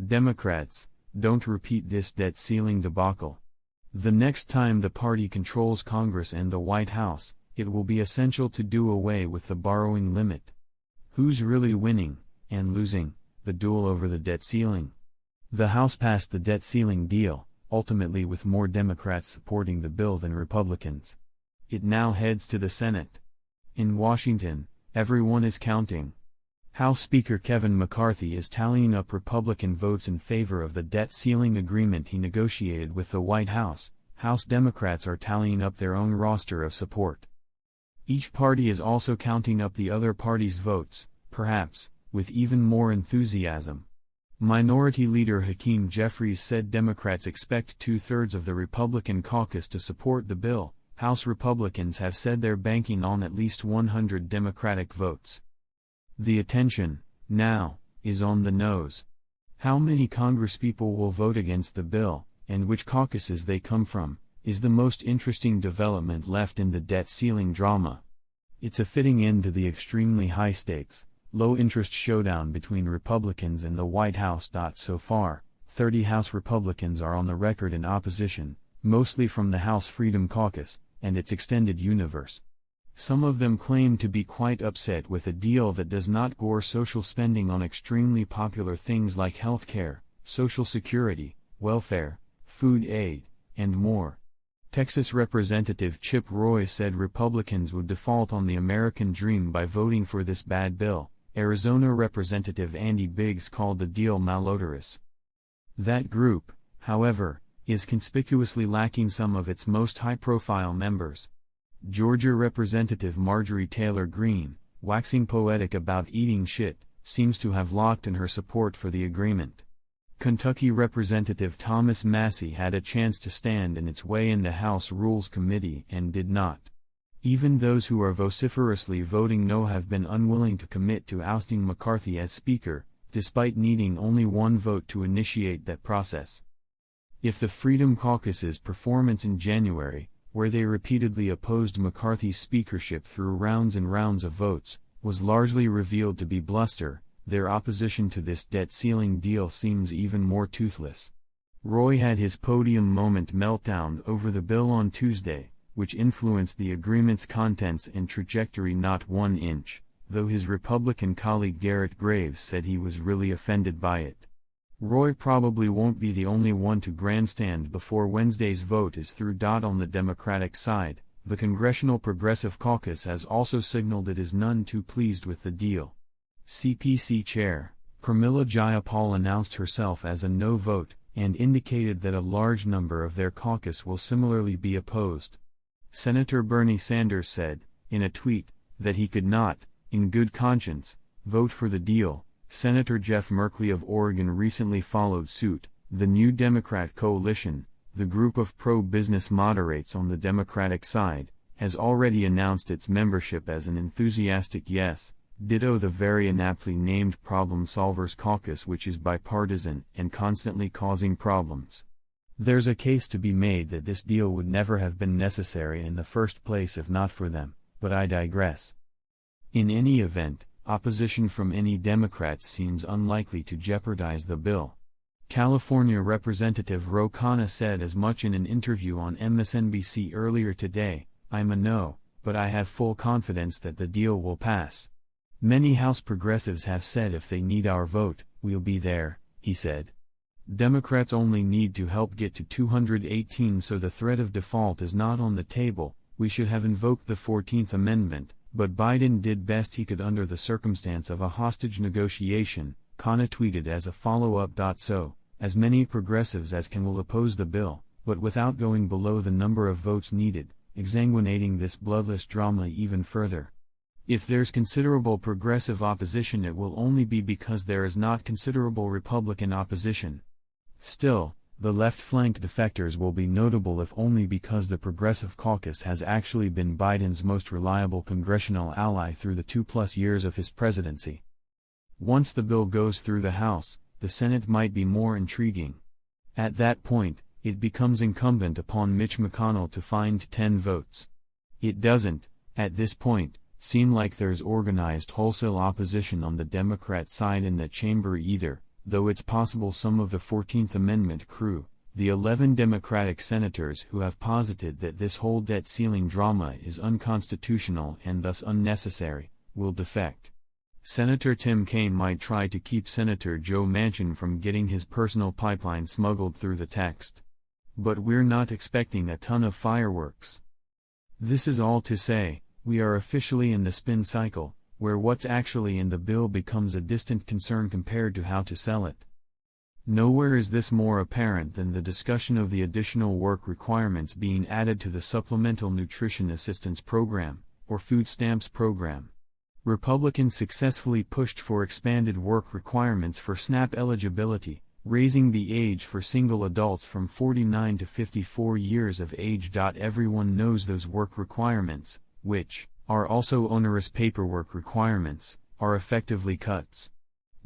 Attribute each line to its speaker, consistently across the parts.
Speaker 1: Democrats, don't repeat this debt ceiling debacle. The next time the party controls Congress and the White House, it will be essential to do away with the borrowing limit. Who's really winning, and losing, the duel over the debt ceiling? The House passed the debt ceiling deal, ultimately with more Democrats supporting the bill than Republicans. It now heads to the Senate. In Washington, everyone is counting. House Speaker Kevin McCarthy is tallying up Republican votes in favor of the debt ceiling agreement he negotiated with the White House. House Democrats are tallying up their own roster of support. Each party is also counting up the other party's votes, perhaps, with even more enthusiasm. Minority Leader Hakeem Jeffries said Democrats expect 2/3 of the Republican caucus to support the bill. House Republicans have said they're banking on at least 100 Democratic votes. The attention, now, is on the nose. How many Congresspeople will vote against the bill, and which caucuses they come from, is the most interesting development left in the debt ceiling drama. It's a fitting end to the extremely high-stakes, low-interest showdown between Republicans and the White House. So far, 30 House Republicans are on the record in opposition, mostly from the House Freedom Caucus and its extended universe. Some of them claim to be quite upset with a deal that does not gore social spending on extremely popular things like health care, Social Security, welfare, food aid, and more. Texas Representative Chip Roy said Republicans would default on the American dream by voting for this bad bill. Arizona Representative Andy Biggs called the deal malodorous. That group, however, is conspicuously lacking some of its most high-profile members. Georgia Representative Marjorie Taylor Greene, waxing poetic about eating shit, seems to have locked in her support for the agreement. Kentucky Representative Thomas Massie had a chance to stand in its way in the House Rules Committee and did not. Even those who are vociferously voting no have been unwilling to commit to ousting McCarthy as Speaker, despite needing only one vote to initiate that process. If the Freedom Caucus's performance in January, where they repeatedly opposed McCarthy's speakership through rounds and rounds of votes, was largely revealed to be bluster, their opposition to this debt ceiling deal seems even more toothless. Roy had his podium moment meltdown over the bill on Tuesday, which influenced the agreement's contents and trajectory not 1 inch, though his Republican colleague Garrett Graves said he was really offended by it. Roy probably won't be the only one to grandstand before Wednesday's vote is through. On the Democratic side, the Congressional Progressive Caucus has also signaled it is none too pleased with the deal. CPC Chair Pramila Jayapal announced herself as a no vote, and indicated that a large number of their caucus will similarly be opposed. Senator Bernie Sanders said, in a tweet, that he could not, in good conscience, vote for the deal. Senator Jeff Merkley of Oregon recently followed suit. The New Democrat Coalition, the group of pro-business moderates on the Democratic side, has already announced its membership as an enthusiastic yes. Ditto the very inaptly named Problem Solvers Caucus, which is bipartisan and constantly causing problems. There's a case to be made that this deal would never have been necessary in the first place if not for them, but I digress. In any event, opposition from any Democrats seems unlikely to jeopardize the bill. California Representative Ro Khanna said as much in an interview on MSNBC earlier today. I'm a no, but I have full confidence that the deal will pass. Many House progressives have said if they need our vote, we'll be there, he said. Democrats only need to help get to 218 so the threat of default is not on the table. We should have invoked the 14th Amendment, but Biden did best he could under the circumstance of a hostage negotiation, Khanna tweeted as a follow-up. So, as many progressives as can will oppose the bill, but without going below the number of votes needed, exsanguinating this bloodless drama even further. If there's considerable progressive opposition, it will only be because there is not considerable Republican opposition. Still, the left-flank defectors will be notable if only because the Progressive Caucus has actually been Biden's most reliable congressional ally through the 2+ years of his presidency. Once the bill goes through the House, the Senate might be more intriguing. At that point, it becomes incumbent upon Mitch McConnell to find 10 votes. It doesn't, at this point, seem like there's organized wholesale opposition on the Democrat side in the chamber either, though it's possible some of the 14th Amendment crew, the 11 Democratic senators who have posited that this whole debt ceiling drama is unconstitutional and thus unnecessary, will defect. Senator Tim Kaine might try to keep Senator Joe Manchin from getting his personal pipeline smuggled through the text. But we're not expecting a ton of fireworks. This is all to say, we are officially in the spin cycle, where what's actually in the bill becomes a distant concern compared to how to sell it. Nowhere is this more apparent than the discussion of the additional work requirements being added to the Supplemental Nutrition Assistance Program, or Food Stamps Program. Republicans successfully pushed for expanded work requirements for SNAP eligibility, raising the age for single adults from 49 to 54 years of age. Everyone knows those work requirements, which are also onerous paperwork requirements, are effectively cuts.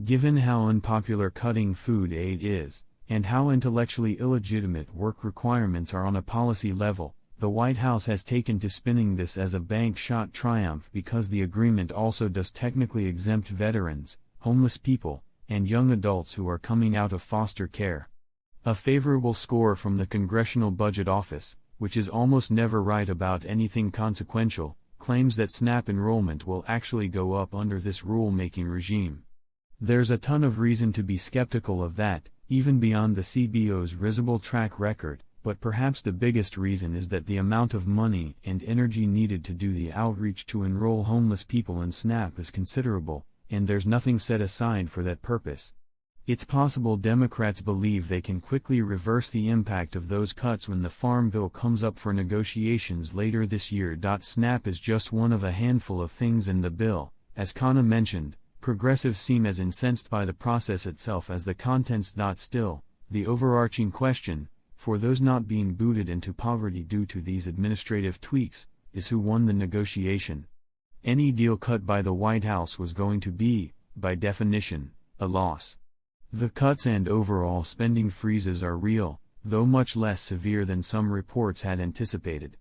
Speaker 1: Given how unpopular cutting food aid is, and how intellectually illegitimate work requirements are on a policy level, the White House has taken to spinning this as a bank-shot triumph because the agreement also does technically exempt veterans, homeless people, and young adults who are coming out of foster care. A favorable score from the Congressional Budget Office, which is almost never right about anything consequential, claims that SNAP enrollment will actually go up under this rule-making regime. There's a ton of reason to be skeptical of that, even beyond the CBO's risible track record, but perhaps the biggest reason is that the amount of money and energy needed to do the outreach to enroll homeless people in SNAP is considerable, and there's nothing set aside for that purpose. It's possible Democrats believe they can quickly reverse the impact of those cuts when the Farm Bill comes up for negotiations later this year. SNAP is just one of a handful of things in the bill. As Kana mentioned, progressives seem as incensed by the process itself as the contents. Still, the overarching question, for those not being booted into poverty due to these administrative tweaks, is who won the negotiation. Any deal cut by the White House was going to be, by definition, a loss. The cuts and overall spending freezes are real, though much less severe than some reports had anticipated.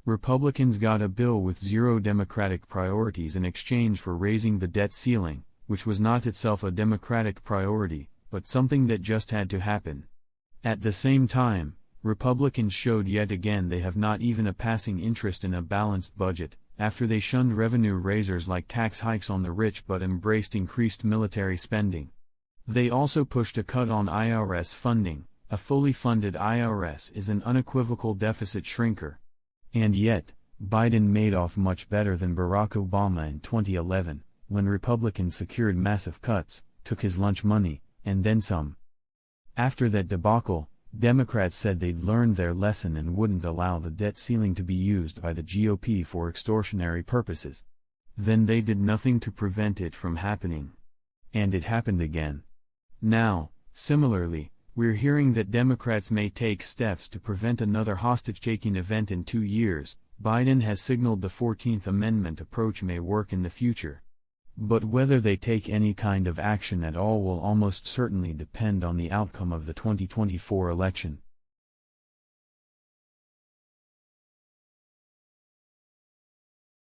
Speaker 1: Republicans got a bill with zero Democratic priorities in exchange for raising the debt ceiling, which was not itself a Democratic priority, but something that just had to happen. At the same time, Republicans showed yet again they have not even a passing interest in a balanced budget, after they shunned revenue raisers like tax hikes on the rich but embraced increased military spending. They also pushed a cut on IRS funding. A fully funded IRS is an unequivocal deficit shrinker. And yet, Biden made off much better than Barack Obama in 2011, when Republicans secured massive cuts, took his lunch money, and then some. After that debacle, Democrats said they'd learned their lesson and wouldn't allow the debt ceiling to be used by the GOP for extortionary purposes. Then they did nothing to prevent it from happening. And it happened again. Now, similarly, we're hearing that Democrats may take steps to prevent another hostage-taking event in 2 years. Biden has signaled the 14th Amendment approach may work in the future. But whether they take any kind of action at all will almost certainly depend on the outcome of the 2024 election.